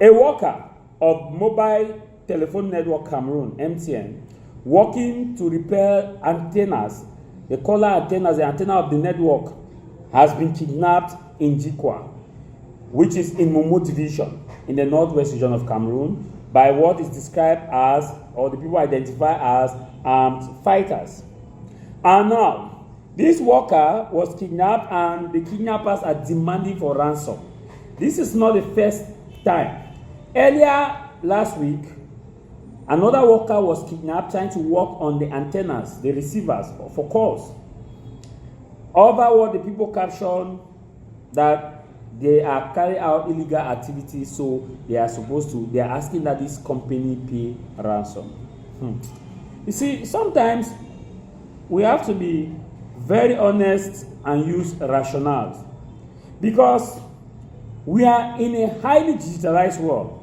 A worker of Mobile Telephone Network Cameroon, MTN, working to repair antennas, the caller antennas, the antenna of the network, has been kidnapped in Jikwa, which is in Momo Division, in the northwest region of Cameroon, by what is described as, or the people identify as, armed fighters. And now, this worker was kidnapped and the kidnappers are demanding for ransom. This is not the first time. Earlier last week, another worker was kidnapped trying to work on the antennas, the receivers for calls. Over what the people captioned that they are carrying out illegal activities, so they are asking that this company pay ransom. You see, sometimes we have to be very honest and use rationale, because we are in a highly digitalized world,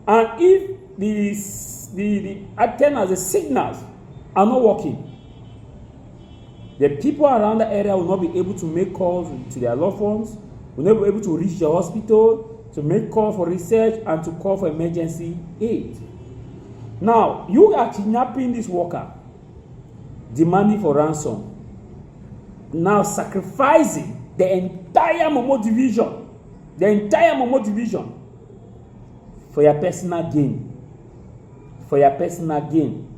and if the antennas, the signals are not working, the people around the area will not be able to make calls to their loved ones, will not be able to reach the hospital, to make call for research, and to call for emergency aid. Now, you are kidnapping this worker, demanding for ransom, now sacrificing the entire Momo division, for your personal gain.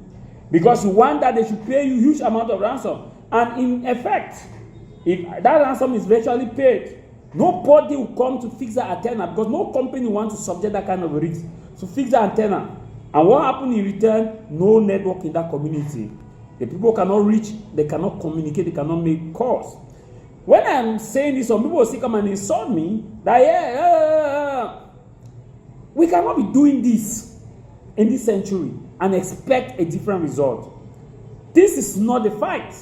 Because you want that they should pay you huge amount of ransom. And in effect, if that ransom is virtually paid, nobody will come to fix the antenna, because no company wants to subject that kind of risk to fix the antenna. And what happened in return? No network in that community. The people cannot reach, they cannot communicate, they cannot make calls. When I'm saying this, some people will still come and insult me that we cannot be doing this in this century and expect a different result. This is not the fight.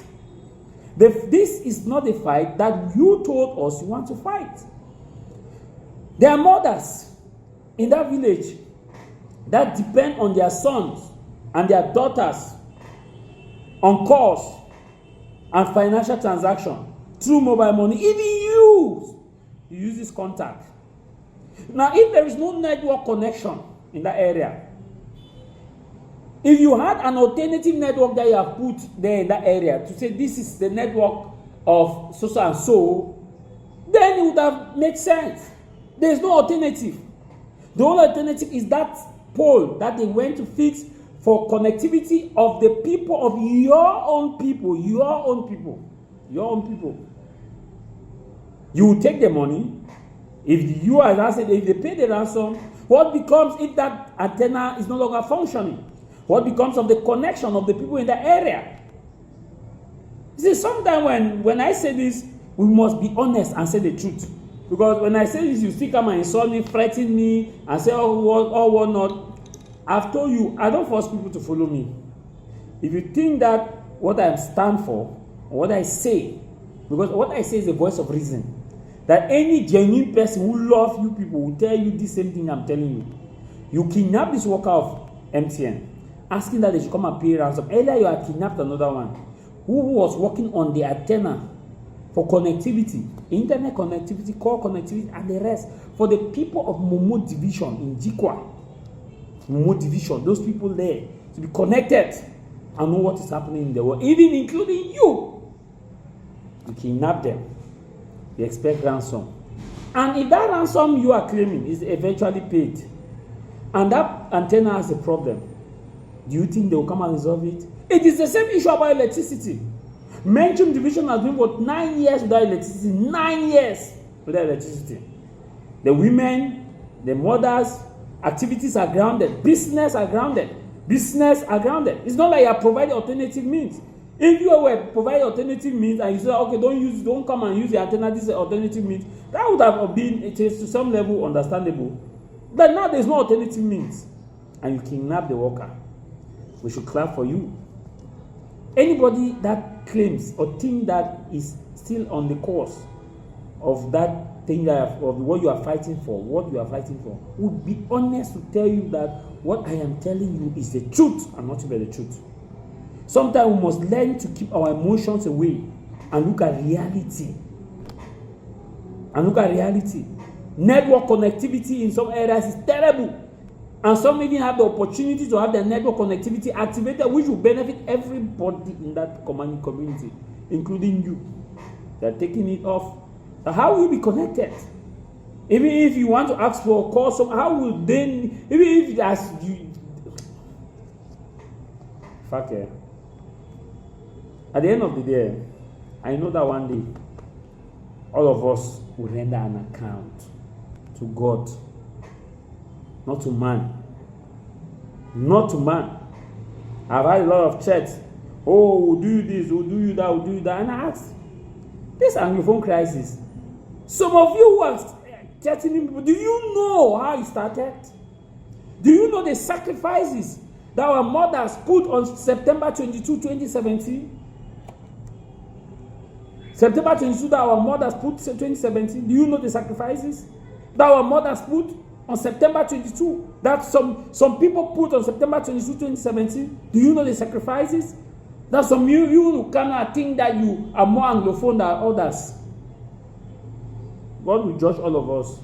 This is not the fight that you told us you want to fight. There are mothers in that village that depend on their sons and their daughters on calls and financial transaction through mobile money. Even you use this contact. Now, if there is no network connection in that area, if you had an alternative network that you have put there in that area to say this is the network of so and so, then it would have made sense. There is no alternative. The only alternative is that pole that they went to fix for connectivity of the people, of your own people. You will take the money. If you are answered, if they pay the ransom, what becomes if that antenna is no longer functioning? What becomes of the connection of the people in that area? See, sometimes when I say this, we must be honest and say the truth. Because when I say this, you still come and insult me, threaten me, and say, what not. I've told you, I don't force people to follow me. If you think that what I stand for, or what I say, because what I say is the voice of reason, that any genuine person who loves you people will tell you the same thing I'm telling you. You kidnap this worker of MTN, asking that they should come and pay ransom. Earlier, you had kidnapped another one who was working on the antenna for connectivity, internet connectivity, call connectivity, and the rest for the people of Momo Division in Jikwa. Momo Division, those people there, to be connected and know what is happening in the world, even including you. You kidnap them. You expect ransom. And if that ransom you are claiming is eventually paid, and that antenna has a problem, do you think they will come and resolve it? It is the same issue about electricity. Mention Division has been for 9 years without electricity. 9 years without electricity. The women, the mothers, activities are grounded. Business are grounded. It's not like you are providing alternative means. If you were providing alternative means and you say, okay, don't come and use the antenna, this is alternative means, that would have been, it is to some level understandable. But now there's no alternative means. And you kidnap the worker. We should clap for you. Anybody that claims or think that is still on the course of that thing of what you are fighting for, would be honest to tell you that what I am telling you is the truth and not about the truth. Sometimes we must learn to keep our emotions away and look at reality. Network connectivity in some areas is terrible. And some even have the opportunity to have their network connectivity activated, which will benefit everybody in that community, including you. They're taking it off. So how will you be connected? Even if you want to ask for a call, how will then, even if that's you, fuck yeah. At the end of the day, I know that one day, all of us will render an account to God, not to man. Not to man. I've had a lot of chats. Oh, we'll do this, we'll do that, we'll do that. And I asked, this Anglophone crisis, some of you who are chatting people, do you know how it started? Do you know the sacrifices that our mothers put on September 22, 2017? September 22 that our mothers put 2017. Do you know the sacrifices that our mothers put on September 22? That some people put on September 22, 2017. Do you know the sacrifices? That some you cannot think that you are more Anglophone than others. God will judge all of us.